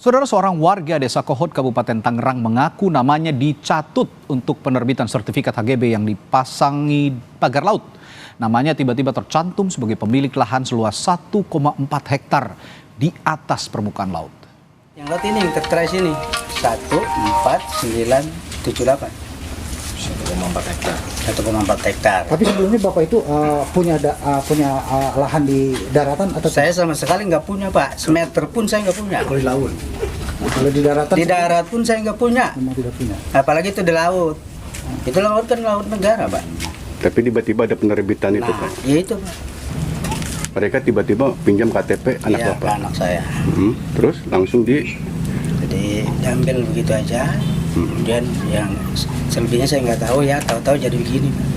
Saudara, seorang warga Desa Kohot, Kabupaten Tangerang mengaku namanya dicatut untuk penerbitan sertifikat HGB yang dipasangi pagar laut. Namanya tiba-tiba tercantum sebagai pemilik lahan seluas 1,4 hektar di atas permukaan laut. Yang laut ini yang tertera sini 14978. 1,4 hektar. 1,4 hektar. Tapi sebelumnya Bapak itu punya lahan di daratan atau Saya sama sekali nggak punya, Pak. Semeter pun saya nggak punya. di laut? Kalau di daratan? Di darat pun saya nggak punya. Memang tidak punya. Apalagi itu di laut. Itu laut kan laut negara, Pak. Tapi tiba-tiba ada penerbitan itu, Nah, Pak. ya itu, Pak. Mereka tiba-tiba pinjam KTP anak Ya, Bapak. anak saya. Terus langsung Jadi diambil begitu aja. Kemudian yang selebihnya saya nggak tahu ya. Tahu-tahu jadi begini, Pak.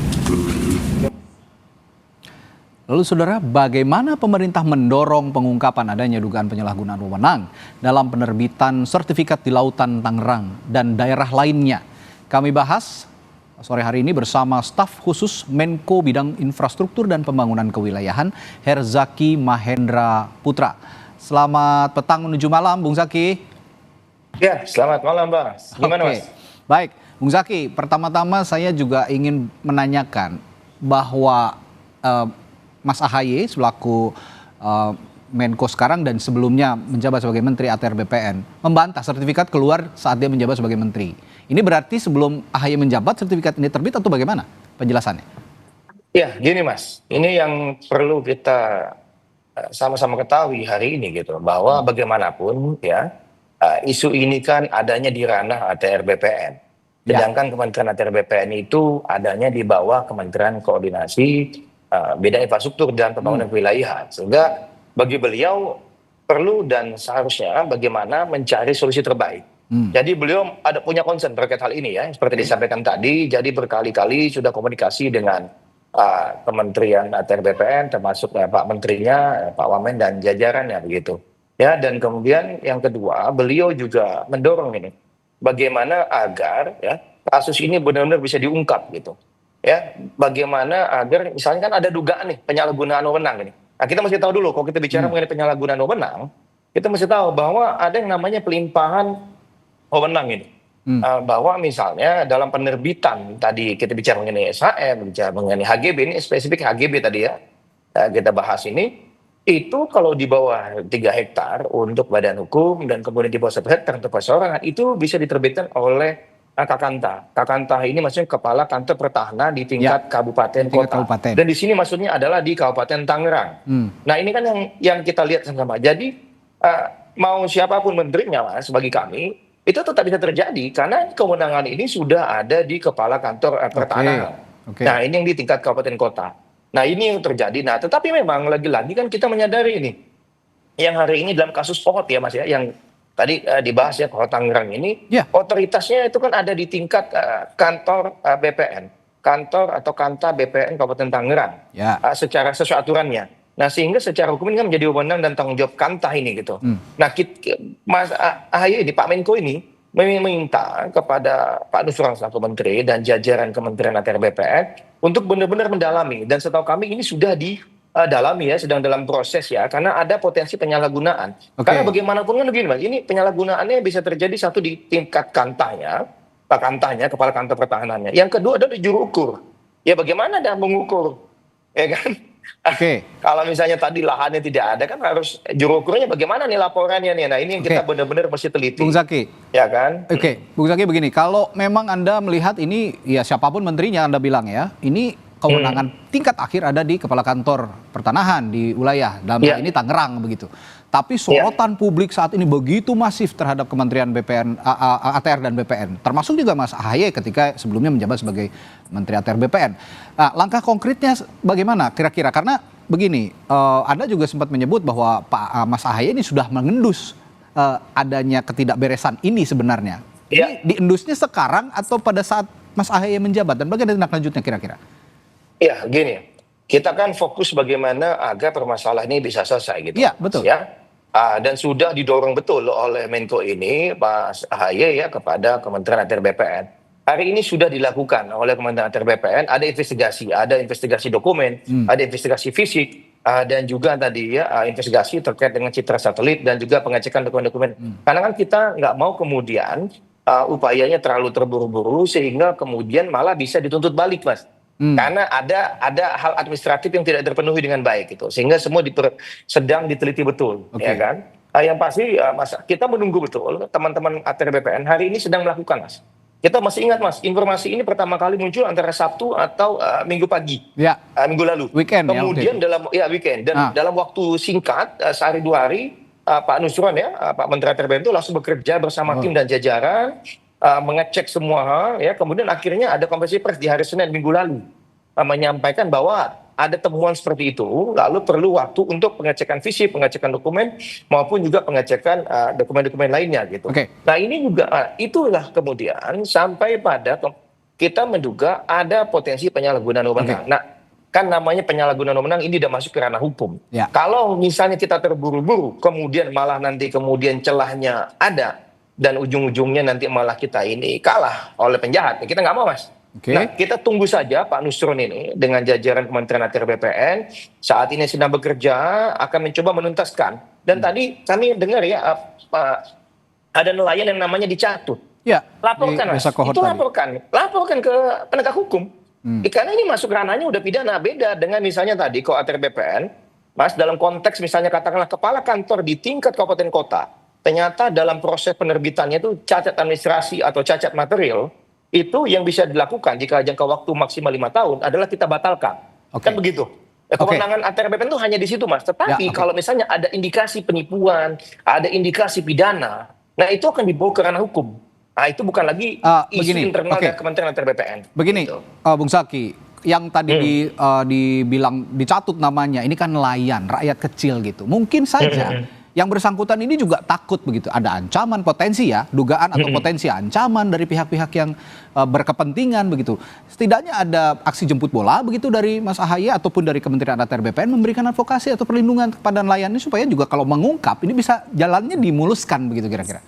Lalu saudara, bagaimana pemerintah mendorong pengungkapan adanya dugaan penyalahgunaan wewenang dalam penerbitan sertifikat di Lautan Tangerang dan daerah lainnya? Kami bahas sore hari ini bersama staf khusus Menko Bidang Infrastruktur dan Pembangunan Kewilayahan, Herzaki Mahendra Putra. Selamat petang menuju malam, Bung Zaki. Ya, selamat malam, Mas. Gimana, Oke. Mas? Baik, Bung Zaki, pertama-tama saya juga ingin menanyakan bahwa Mas AHY selaku Menko sekarang dan sebelumnya menjabat sebagai Menteri ATR BPN membantah sertifikat keluar saat dia menjabat sebagai Menteri. Ini berarti sebelum AHY menjabat sertifikat ini terbit atau bagaimana penjelasannya? Ya, gini, Mas. Ini yang perlu kita sama-sama ketahui hari ini gitu, bahwa bagaimanapun ya isu ini kan adanya di ranah ATR BPN. Sedangkan Kementerian ATR BPN itu adanya di bawah Kementerian Koordinasi Bidang Infrastruktur dan Pembangunan Kewilayahan. Sehingga bagi beliau perlu dan seharusnya bagaimana mencari solusi terbaik. Jadi beliau ada punya concern terkait hal ini ya, seperti disampaikan tadi. Jadi berkali-kali sudah komunikasi dengan Kementerian ATR BPN, termasuk Pak Menterinya, Pak Wamen dan jajarannya begitu. Ya, dan kemudian yang kedua, beliau juga mendorong ini bagaimana agar ya kasus ini benar-benar bisa diungkap gitu. Ya, bagaimana agar misalnya kan ada dugaan nih penyalahgunaan wewenang ini. Nah, kita mesti tahu dulu kalau kita bicara mengenai penyalahgunaan wewenang, kita mesti tahu bahwa ada yang namanya pelimpahan wewenang ini. Bahwa misalnya dalam penerbitan tadi kita bicara mengenai SHM, bicara mengenai HGB, ini spesifik HGB tadi ya, kita bahas ini. Itu kalau di bawah 3 hektar untuk badan hukum dan kemudian di bawah 1 hektar untuk perseorangan itu bisa diterbitkan oleh Kakanta. Kakanta ini maksudnya Kepala Kantor Pertahanan di tingkat kabupaten kota. Kabupaten. Dan di sini maksudnya adalah di Kabupaten Tangerang. Nah, ini kan yang kita lihat sama-sama. Jadi mau siapapun menterinya, Mas, bagi kami itu tetap bisa terjadi karena kewenangan ini sudah ada di Kepala Kantor Pertahanan. Nah, ini yang di tingkat kabupaten kota. Nah, ini yang terjadi. Nah, tetapi memang lagi-lagi kan kita menyadari ini. Yang hari ini dalam kasus Kohot ya, Mas ya, yang tadi dibahas ya, Kohot Tangerang ini, otoritasnya itu kan ada di tingkat kantor BPN. Kantor atau Kanta BPN Kabupaten Tangerang. Secara sesuai aturannya. Nah, sehingga secara hukum ini kan menjadi wewenang dan tanggung jawab Kanta ini gitu. Nah, Mas AHY ini, Pak Menko ini, meminta kepada Pak Nusron selaku Menteri dan jajaran Kementerian ATR BPN untuk benar-benar mendalami, dan setahu kami ini sudah didalami ya, sedang dalam proses ya, karena ada potensi penyalahgunaan. Karena bagaimanapun kan begini, Mas, ini penyalahgunaannya bisa terjadi satu di tingkat kantanya, Pak Kantanya, Kepala Kantor Pertahanannya. Yang kedua adalah di juru ukur. Ya bagaimana dia mengukur, ya kan? Kalau misalnya tadi lahannya tidak ada kan harus juru ukurnya bagaimana nih laporannya nih. Nah, ini yang kita benar-benar mesti teliti. Bung Zaki. Ya kan? Bung Zaki begini, kalau memang Anda melihat ini ya siapapun menterinya Anda bilang ya, ini kewenangan tingkat akhir ada di Kepala Kantor Pertanahan di wilayah dalam hal ini Tangerang begitu. Tapi sorotan publik saat ini begitu masif terhadap Kementerian BPN, ATR dan BPN. Termasuk juga Mas AHY ketika sebelumnya menjabat sebagai Menteri ATR BPN. Nah, langkah konkretnya bagaimana kira-kira? Karena begini, Anda juga sempat menyebut bahwa Mas AHY ini sudah mengendus adanya ketidakberesan ini sebenarnya. Ini diendusnya sekarang atau pada saat Mas AHY menjabat? Dan bagaimana tindak lanjutnya kira-kira? Ya, gini. Kita kan fokus bagaimana agar permasalahan ini bisa selesai gitu. Iya, betul. Ya. Dan sudah didorong betul oleh Menko ini, Pak AHY ya, kepada Kementerian ATR BPN. Hari ini sudah dilakukan oleh Kementerian ATR BPN, ada investigasi dokumen, ada investigasi fisik, dan juga tadi ya investigasi terkait dengan citra satelit dan juga pengecekan dokumen-dokumen. Karena kan kita nggak mau kemudian upayanya terlalu terburu-buru sehingga kemudian malah bisa dituntut balik, Mas. Karena ada hal administratif yang tidak terpenuhi dengan baik gitu, sehingga semua sedang diteliti betul, Oke. ya kan? Yang pasti, Mas, kita menunggu betul teman-teman ATR BPN hari ini sedang melakukan, Mas. Kita masih ingat, Mas, informasi ini pertama kali muncul antara Sabtu atau Minggu pagi, Ya, minggu lalu. weekend ya. Kemudian weekend dan dalam waktu singkat, sehari 2 hari, Pak Nusron ya, Pak Menteri ATR BPN itu langsung bekerja bersama tim dan jajaran, mengecek semua hal ya, kemudian akhirnya ada konferensi pers di hari Senin minggu lalu, menyampaikan bahwa ada temuan seperti itu, lalu perlu waktu untuk pengecekan visi, pengecekan dokumen, maupun juga pengecekan dokumen-dokumen lainnya gitu. Oke. Nah ini juga itulah kemudian sampai pada kita menduga ada potensi penyalahgunaan wewenang. Nah kan namanya penyalahgunaan wewenang ini tidak masuk ke ranah hukum. Ya. Kalau misalnya kita terburu-buru, kemudian malah nanti kemudian celahnya ada, dan ujung-ujungnya nanti malah kita ini kalah oleh penjahat, kita nggak mau, Mas. Oke. Nah, kita tunggu saja Pak Nusron ini dengan jajaran Kementerian ATR BPN saat ini sedang bekerja akan mencoba menuntaskan. Dan tadi kami dengar ya, ada nelayan yang namanya dicatut. Ya. Laporkan, di Mas. Desa Kohor Itu tadi. laporkan ke penegak hukum. Karena ini masuk ranahnya udah pidana, beda dengan misalnya tadi kalau ATR BPN, Mas, dalam konteks misalnya katakanlah kepala kantor di tingkat kabupaten kota, ternyata dalam proses penerbitannya itu cacat administrasi atau cacat material, itu yang bisa dilakukan jika jangka waktu maksimal 5 tahun adalah kita batalkan. Oke. Kan begitu. Kewenangan ATR BPN itu hanya di situ, Mas. Tetapi kalau misalnya ada indikasi penipuan, ada indikasi pidana, nah itu akan dibawa ke ranah hukum. Nah itu bukan lagi isu begini, internal oke. dari Kementerian ATR BPN. Begini, Gitu. Bung Zaki, yang tadi dibilang dicatut namanya, ini kan nelayan, rakyat kecil gitu. Mungkin saja yang bersangkutan ini juga takut begitu. Ada ancaman potensi ya, dugaan atau potensi ancaman dari pihak-pihak yang berkepentingan begitu. Setidaknya ada aksi jemput bola begitu dari Mas AHY ataupun dari Kementerian ATR BPN memberikan advokasi atau perlindungan kepada nelayan ini supaya juga kalau mengungkap ini bisa jalannya dimuluskan begitu kira-kira.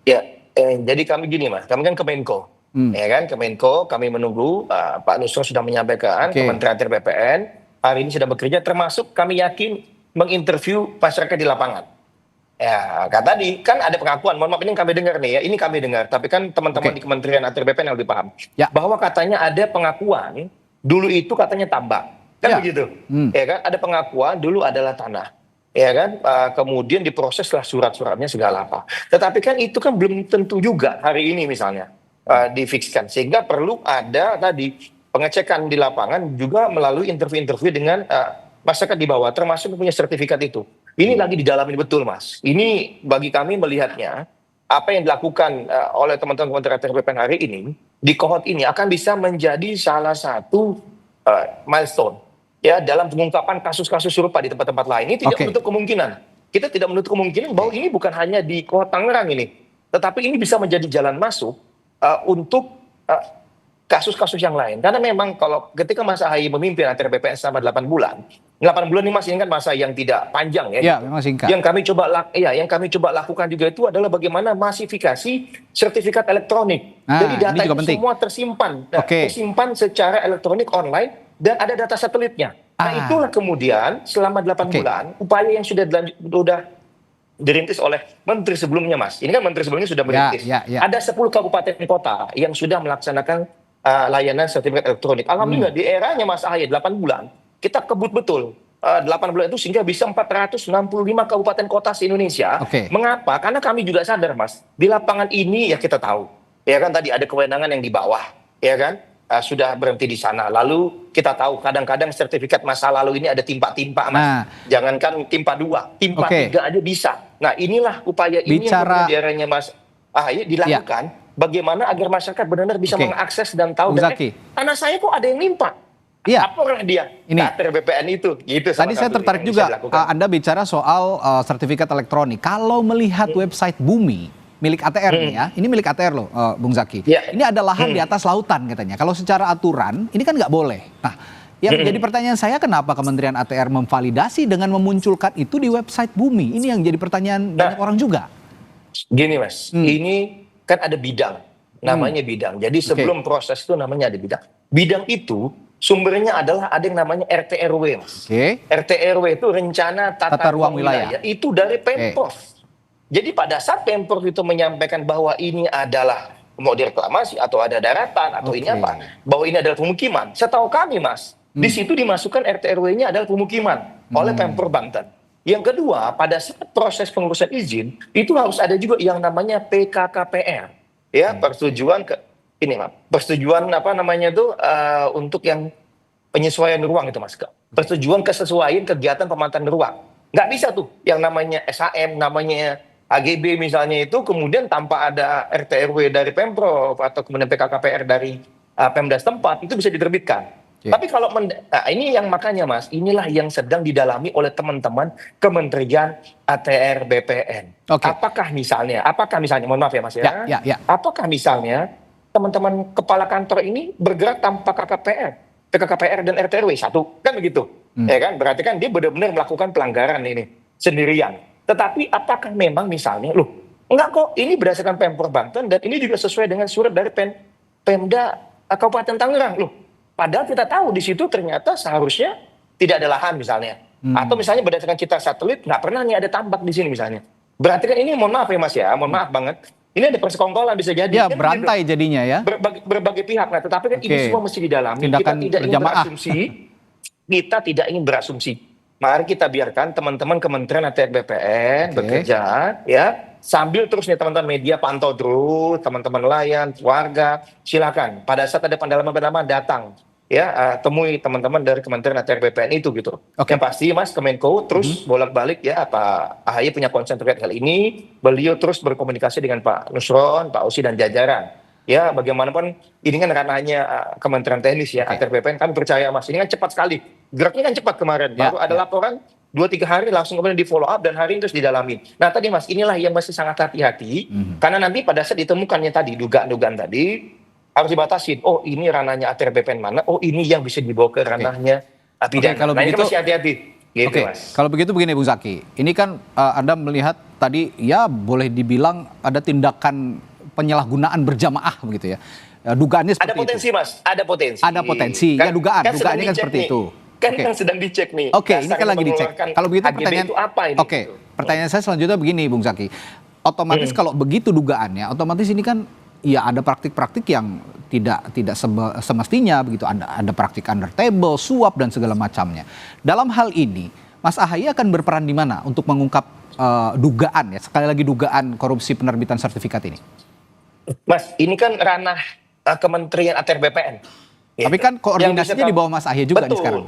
Ya, jadi kami gini, Mas, kami kan Kemenko, ya kan, Kemenko, kami menunggu Pak Nusron sudah menyampaikan, Kementerian ATR BPN hari ini sudah bekerja, termasuk kami yakin menginterview masyarakat di lapangan. Ya, kata tadi kan ada pengakuan, mohon maaf ini kami dengar nih ya, ini kami dengar, tapi kan teman-teman di Kementerian ATR BPN yang lebih paham, bahwa katanya ada pengakuan dulu itu katanya tambak, kan begitu, ya kan, ada pengakuan dulu adalah tanah. Ya kan, kemudian diproseslah surat-suratnya segala apa. Tetapi kan itu kan belum tentu juga hari ini misalnya difikskan. Sehingga perlu ada tadi pengecekan di lapangan juga melalui interview-interview dengan masyarakat di bawah, termasuk punya sertifikat itu. Ini lagi didalami betul, Mas. Ini bagi kami melihatnya, apa yang dilakukan oleh teman-teman Kementerian ATR BPN hari ini, di kohort ini akan bisa menjadi salah satu milestone. Ya, dalam pengungkapan kasus-kasus serupa di tempat-tempat lain. Ini tidak menutup kemungkinan. Kita tidak menutup kemungkinan bahwa ini bukan hanya di Kota Tangerang ini. Tetapi ini bisa menjadi jalan masuk untuk kasus-kasus yang lain. Karena memang kalau ketika Mas AHY memimpin ATR BPN selama 8 bulan. 8 bulan ini Mas, ini kan masa yang tidak panjang ya. Ya, memang singkat. Yang kami coba lakukan juga itu adalah bagaimana masifikasi sertifikat elektronik. Nah, jadi data itu penting. semua tersimpan. Tersimpan secara elektronik online. Dan ada data satelitnya. Nah itulah kemudian selama 8 bulan upaya yang sudah dirintis oleh menteri sebelumnya, Mas. Ini kan menteri sebelumnya sudah merintis. Ada 10 kabupaten kota yang sudah melaksanakan layanan sertifikat elektronik. Alhamdulillah di eranya Mas AHY 8 bulan kita kebut betul. 8 bulan itu sehingga bisa 465 kabupaten kota se-Indonesia. Mengapa? Karena kami juga sadar, Mas. Di lapangan ini ya kita tahu. Ya kan tadi ada kewenangan yang di bawah. Ya kan? Sudah berhenti di sana. Lalu kita tahu kadang-kadang sertifikat masa lalu ini ada timpa-timpa, Mas. Jangankan timpa 2, timpa 3 aja bisa. Nah inilah upaya ini yang kemudiannya Mas AHY dilakukan. Bagaimana agar masyarakat benar-benar bisa mengakses dan tahu. Tanah saya kok ada yang nimpa. Apakah dia? ATR BPN itu. Gitu. Tadi saya tertarik juga, Anda bicara soal sertifikat elektronik. Kalau melihat website Bumi, milik ATR nih ya, ini milik ATR loh, Bung Zaki. Ini ada lahan di atas lautan katanya. Kalau secara aturan ini kan nggak boleh. Nah, yang jadi pertanyaan saya kenapa Kementerian ATR memvalidasi dengan memunculkan itu di website Bumi? Ini yang jadi pertanyaan banyak orang juga. Gini Mas, ini kan ada bidang, namanya bidang. Jadi sebelum proses itu namanya ada bidang. Bidang itu sumbernya adalah ada yang namanya RT RW, Mas. Oke. RT RW itu rencana tata ruang wilayah itu dari Pemprov. Jadi pada saat Pemprov itu menyampaikan bahwa ini adalah mau direklamasi atau ada daratan atau ini apa, bahwa ini adalah pemukiman. Setahu kami, Mas, di situ dimasukkan RT RW-nya adalah pemukiman oleh Pemprov Banten. Yang kedua, pada saat proses pengurusan izin itu harus ada juga yang namanya PKKPR, ya, persetujuan persetujuan apa namanya itu untuk yang penyesuaian ruang itu, Mas. Persetujuan kesesuaian kegiatan pemanfaatan ruang. Nggak bisa tuh yang namanya SHM, namanya AGB misalnya itu kemudian tanpa ada RT RW dari Pemprov atau kemudian PKKPR dari Pemda setempat itu bisa diterbitkan. Tapi kalau ini yang makanya, Mas, inilah yang sedang didalami oleh teman-teman Kementerian ATR BPN. Apakah misalnya, mohon maaf ya, Mas ya. Apakah misalnya teman-teman kepala kantor ini bergerak tanpa PKKPR dan RT RW satu, kan begitu? Ya kan, berarti kan dia benar-benar melakukan pelanggaran ini sendirian. Tetapi apakah memang misalnya, enggak kok, ini berdasarkan Pemprov Banten dan ini juga sesuai dengan surat dari Pemda Kabupaten Tangerang, padahal kita tahu di situ ternyata seharusnya tidak ada lahan misalnya. Atau misalnya berdasarkan kita satelit, nggak pernah nih ada tambak di sini misalnya. Berarti kan ini mohon maaf ya, Mas ya, mohon maaf banget. Ini ada persekongkolan bisa jadi. Ya, kan berantai gitu. jadinya ya. Berbagai pihak. Nah, tetapi kan ini semua mesti didalami. Tindakan kita tidak ingin berasumsi. Kita tidak ingin berasumsi. Mari kita biarkan teman-teman Kementerian ATR BPN bekerja, ya. Sambil terus nih teman-teman media pantau terus, teman-teman nelayan, warga, silakan. Pada saat ada pendalaman-pendalaman datang, ya, temui teman-teman dari Kementerian ATR BPN itu gitu. Yang pasti, Mas, Kemenko terus bolak-balik ya, Pak AHY punya konsen terkait hal ini. Beliau terus berkomunikasi dengan Pak Nusron, Pak Osi dan jajaran. Ya, bagaimanapun ini kan ranahnya Kementerian Teknis ya, ATR BPN. Kami percaya, Mas, ini kan cepat sekali. Geraknya kan cepat kemarin. Baru ada laporan 2-3 hari langsung kemudian di follow up dan hari ini terus didalamin. Nah tadi, Mas, inilah yang masih sangat hati-hati karena nanti pada saat ditemukannya tadi dugaan-dugaan tadi harus dibatasin. Oh, ini ranahnya ATR BPN mana? Oh, ini yang bisa dibawa ke ranahnya pidana. Kalau begitu, ini masih hati-hati. Gitu, Mas. Kalau begitu begini, Bung Zaki. Ini kan Anda melihat tadi ya boleh dibilang ada tindakan penyalahgunaan berjamaah begitu ya. Dugaannya seperti ada potensi, itu. Mas. Ada potensi. Ada potensi. Ya dugaannya kan seperti itu. Kan sedang dicek nih. Ini kan lagi dicek. Kalau begitu pertanyaan itu apa ini? Pertanyaan saya selanjutnya begini, Bung Zaki. Otomatis kalau begitu dugaannya, otomatis ini kan ya ada praktik-praktik yang tidak semestinya begitu. Ada praktik under table, suap dan segala macamnya. Dalam hal ini, Mas AHY akan berperan di mana untuk mengungkap dugaan ya, sekali lagi dugaan korupsi penerbitan sertifikat ini? Mas, ini kan ranah Kementerian ATR BPN. Tapi kan koordinasinya di bawah Mas AHY juga nih sekarang.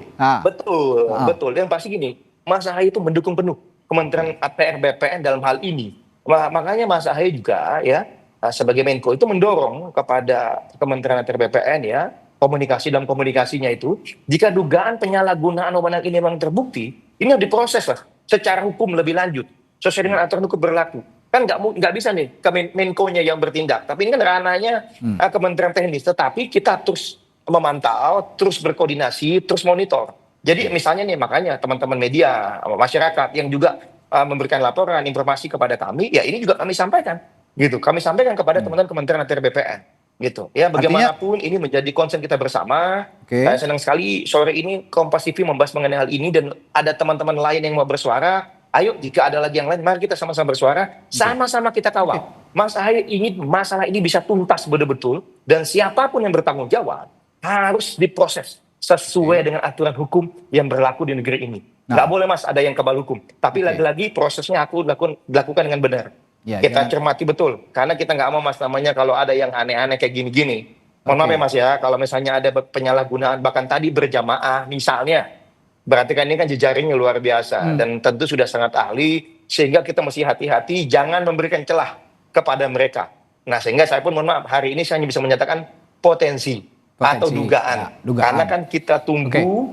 Betul. Yang pasti gini, Mas AHY itu mendukung penuh Kementerian ATR BPN dalam hal ini. Makanya Mas AHY juga ya sebagai Menko itu mendorong kepada Kementerian ATR BPN ya dalam komunikasinya itu jika dugaan penyalahgunaan wewenang ini memang terbukti, ini harus diproses lah secara hukum lebih lanjut sesuai dengan aturan hukum berlaku. Kan nggak bisa nih Menko-nya yang bertindak, tapi ini kan ranahnya Kementerian Teknis. Tetapi kita terus memantau, terus berkoordinasi, terus monitor. Jadi misalnya nih, makanya teman-teman media, masyarakat yang juga memberikan laporan, informasi kepada kami, ya ini juga kami sampaikan. Gitu, kami sampaikan kepada teman-teman Kementerian ATR BPN. Gitu. Ya, bagaimanapun ini menjadi concern kita bersama. Saya senang sekali sore ini Kompas TV membahas mengenai hal ini dan ada teman-teman lain yang mau bersuara. Ayo, jika ada lagi yang lain, mari kita sama-sama bersuara, sama-sama kita kawal. Mas AHY ingin masalah ini bisa tuntas betul-betul dan siapapun yang bertanggung jawab harus diproses sesuai dengan aturan hukum yang berlaku di negeri ini. Nggak boleh, Mas, ada yang kebal hukum. Tapi lagi-lagi prosesnya aku lakukan dengan benar. Kita cermati betul. Karena kita nggak mau, Mas, namanya kalau ada yang aneh-aneh kayak gini-gini. Mohon maaf ya, Mas ya, kalau misalnya ada penyalahgunaan, bahkan tadi berjamaah misalnya, berarti kan ini kan jejaringnya luar biasa. Dan tentu sudah sangat ahli, sehingga kita mesti hati-hati, jangan memberikan celah kepada mereka. Nah, sehingga saya pun mohon maaf, hari ini saya hanya bisa menyatakan potensi atau dugaan. Karena kan kita tunggu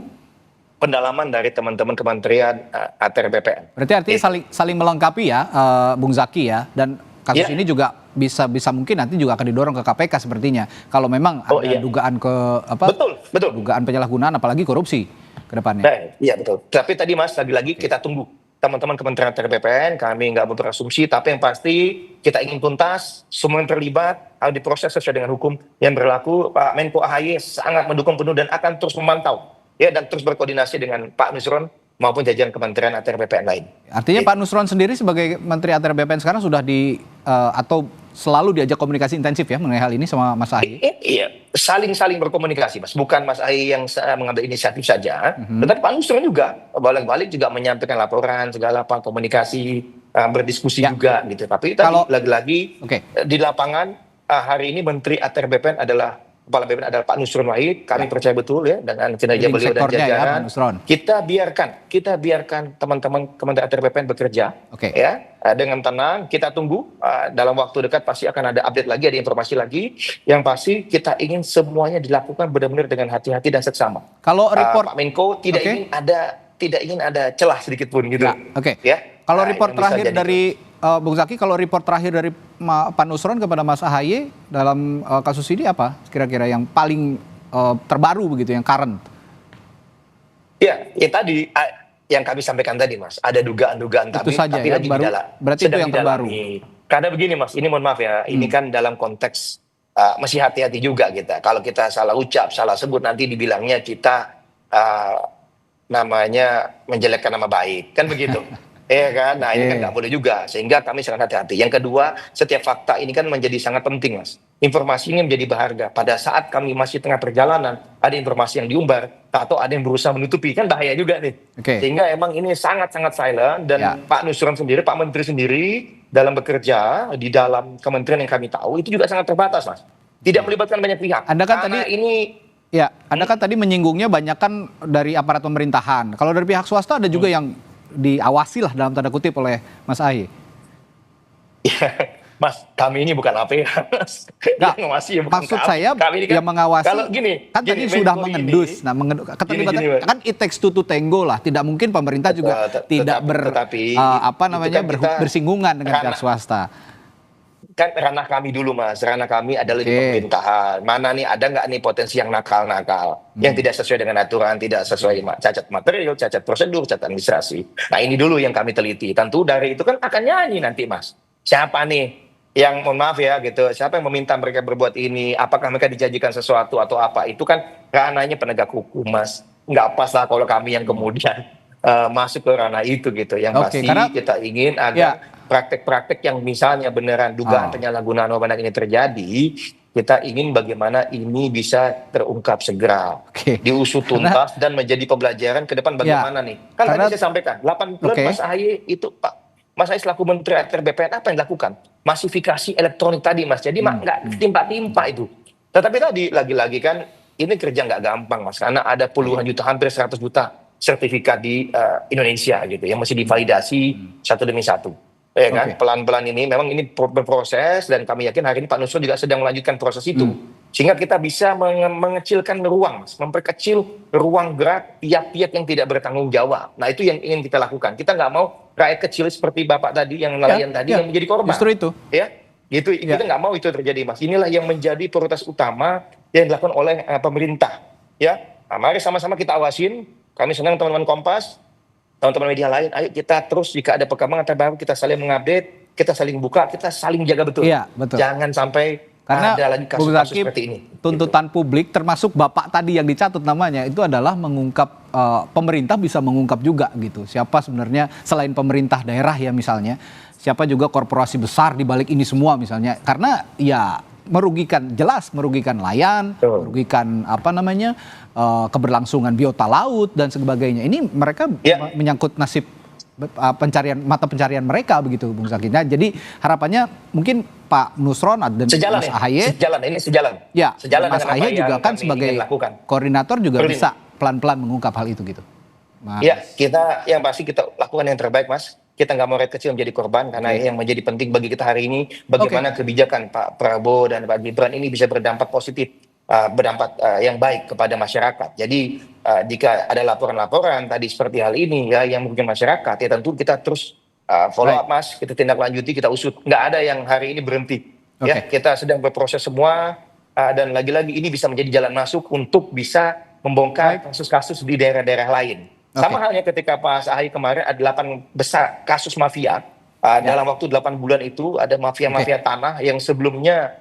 pendalaman dari teman-teman Kementerian ATR BPN. Berarti artinya saling melengkapi ya, Bung Zaki ya, dan kasus ini juga bisa mungkin nanti juga akan didorong ke KPK sepertinya kalau memang ada dugaan dugaan penyalahgunaan apalagi korupsi ke depannya. Iya betul. Tapi tadi, Mas, lagi-lagi kita tunggu teman-teman Kementerian ATR BPN, kami nggak mau berasumsi, tapi yang pasti kita ingin tuntas, semua yang terlibat harus diproses sesuai dengan hukum yang berlaku. Pak Menko AHY sangat mendukung penuh dan akan terus memantau, ya, dan terus berkoordinasi dengan Pak Nusron maupun jajaran Kementerian ATR BPN lain. Artinya Pak Nusron sendiri sebagai Menteri ATR BPN sekarang sudah atau selalu diajak komunikasi intensif ya mengenai hal ini sama Mas AHY? Iya, saling berkomunikasi, Mas. Bukan Mas AHY yang mengambil inisiatif saja, tetapi Pak Nusron juga balik-balik juga menyampaikan laporan, segala apa komunikasi, berdiskusi juga gitu. Tapi tadi lagi-lagi di lapangan hari ini Menteri ATR BPN adalah Kepala BPN adalah Pak Nusron Wahid. Kami percaya betul ya dengan kinerja beliau dan jajaran. Kita biarkan teman-teman Kementerian ATR BPN bekerja ya dengan tenang. Kita tunggu dalam waktu dekat pasti akan ada update lagi, ada informasi lagi. Yang pasti kita ingin semuanya dilakukan benar-benar dengan hati-hati dan seksama. Kalau report Pak Menko tidak ingin ada celah sedikit pun gitu. Ya. Kalau report terakhir dari Bung Zaki, kalau report terakhir dari Pak Nusron kepada Mas AHY dalam kasus ini apa kira-kira yang paling terbaru begitu, yang current? Ya tadi yang kami sampaikan tadi, Mas, ada dugaan-dugaan tapi lagi baru, berarti itu yang terbaru. Karena begini, Mas, ini mohon maaf ya, ini kan dalam konteks masih hati-hati juga kita. Kalau kita salah ucap, salah sebut nanti dibilangnya kita namanya menjelekkan nama baik, kan begitu. Iya kan, nah ini kan nggak boleh juga, sehingga kami sangat hati-hati. Yang kedua, setiap fakta ini kan menjadi sangat penting, Mas. Informasi ini menjadi berharga. Pada saat kami masih tengah perjalanan, ada informasi yang diumbar, atau ada yang berusaha menutupi, kan bahaya juga nih. Sehingga emang ini sangat-sangat silent, dan Pak Nusron sendiri, Pak Menteri sendiri, dalam bekerja, di dalam kementerian yang kami tahu, itu juga sangat terbatas, Mas. Tidak melibatkan banyak pihak. Anda kan tadi menyinggungnya banyak kan dari aparat pemerintahan. Kalau dari pihak swasta ada juga yang diawasi lah dalam tanda kutip oleh Mas AHY. Mas, kami ini bukan apa ya, Mas. Nggak, maksud saya kami ini kan, yang mengawasi, kalau gini, kan tadi sudah mengendus. Nah, keterlibatan kan it takes two to tango lah. Tidak mungkin pemerintah juga tidak bersinggungan dengan pihak swasta. Kan ranah kami dulu, Mas. Ranah kami adalah di pemerintahan. Mana nih, ada nggak nih potensi yang nakal-nakal, yang tidak sesuai dengan aturan, tidak sesuai cacat material, cacat prosedur, cacat administrasi. Nah, ini dulu yang kami teliti. Tentu dari itu kan akan nyanyi nanti, Mas. Siapa nih yang, mohon maaf ya gitu, siapa yang meminta mereka berbuat ini? Apakah mereka dijanjikan sesuatu atau apa? Itu kan ranahnya penegak hukum, Mas. Nggak pas lah kalau kami yang kemudian masuk ke ranah itu gitu. Yang pasti kita ingin agar praktek-praktek yang misalnya beneran dugaan penyalahgunaan wewenang ini terjadi, kita ingin bagaimana ini bisa terungkap segera, diusut tuntas dan menjadi pembelajaran ke depan bagaimana nih. Kan tadi saya sampaikan, 8 bulan Mas AHY itu, Pak, Mas AHY selaku Menteri ATR BPN apa yang dilakukan? Masifikasi elektronik tadi, Mas. Jadi nggak timpa-timpa itu. Tetapi tadi lagi-lagi kan ini kerja nggak gampang, Mas, karena ada puluhan juta, hampir 100 juta sertifikat di Indonesia gitu, yang mesti divalidasi satu demi satu. Ya kan, pelan-pelan ini memang ini berproses, dan kami yakin hari ini Pak Nusron juga sedang melanjutkan proses itu, sehingga kita bisa mengecilkan ruang, Mas, memperkecil ruang gerak pihak-pihak yang tidak bertanggung jawab. Nah, itu yang ingin kita lakukan. Kita nggak mau rakyat kecil seperti Bapak tadi, yang nelayan tadi, yang menjadi korban. Justru itu. Ya, gitu. Kita nggak mau itu terjadi, Mas. Inilah yang menjadi prioritas utama yang dilakukan oleh pemerintah. Ya, nah, mari sama-sama kita awasin. Kami senang teman-teman Kompas, teman-teman media lain, ayo kita terus jika ada perkembangan terbaru kita saling mengupdate, kita saling buka, kita saling jaga betul. Iya, betul. Jangan sampai ada lagi kasus-kasus seperti ini. Tuntutan publik termasuk Bapak tadi yang dicatat namanya itu adalah mengungkap, pemerintah bisa mengungkap juga gitu. Siapa sebenarnya selain pemerintah daerah ya misalnya, siapa juga korporasi besar di balik ini semua misalnya. Karena ya jelas merugikan nelayan, merugikan keberlangsungan biota laut dan sebagainya. Ini mereka menyangkut nasib mata pencarian mereka begitu, Bung Zaki. Nah, jadi harapannya mungkin Pak Nusron dan Mas AHY sejalan. Ya, Mas AHY juga kan sebagai koordinator juga bisa pelan-pelan mengungkap hal itu gitu. Ya, yang pasti kita lakukan yang terbaik, Mas. Kita nggak mau rakyat kecil menjadi korban, karena yang menjadi penting bagi kita hari ini bagaimana kebijakan Pak Prabowo dan Pak Gibran ini bisa berdampak positif, berdampak yang baik kepada masyarakat. Jadi jika ada laporan-laporan tadi seperti hal ini ya yang merugikan masyarakat, ya tentu kita terus follow up, Mas, kita tindak lanjuti, kita usut. Nggak ada yang hari ini berhenti. Ya, kita sedang berproses semua, dan lagi-lagi ini bisa menjadi jalan masuk untuk bisa membongkar kasus-kasus di daerah-daerah lain. Sama halnya ketika Pak Ahy kemarin ada 8 besar kasus mafia. Dalam waktu 8 bulan itu ada mafia-mafia tanah yang sebelumnya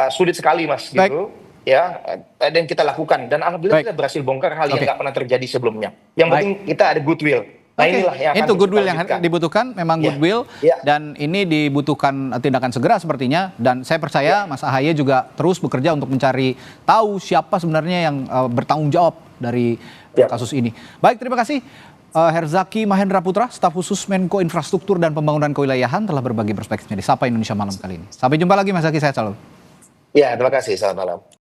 sulit sekali Mas Baik. gitu. Ya, dan kita lakukan dan alhamdulillah Baik. kita berhasil bongkar hal yang Oke. nggak pernah terjadi sebelumnya. Yang Baik. penting kita ada goodwill. Nah, Oke, inilah yang akan itu kita goodwill yang lanjutkan. dibutuhkan, memang Ya. goodwill, Ya. dan ini dibutuhkan tindakan segera sepertinya. Dan saya percaya Mas Ahaye juga terus bekerja untuk mencari tahu siapa sebenarnya yang bertanggung jawab dari Ya. kasus ini. Baik, terima kasih Herzaki Mahendra Putra, staf khusus Menko Infrastruktur dan Pembangunan Kewilayahan telah berbagi perspektifnya di Sapa Indonesia Malam kali ini. Sampai jumpa lagi Mas Zaki, sehat selalu. Ya, terima kasih. Selamat malam.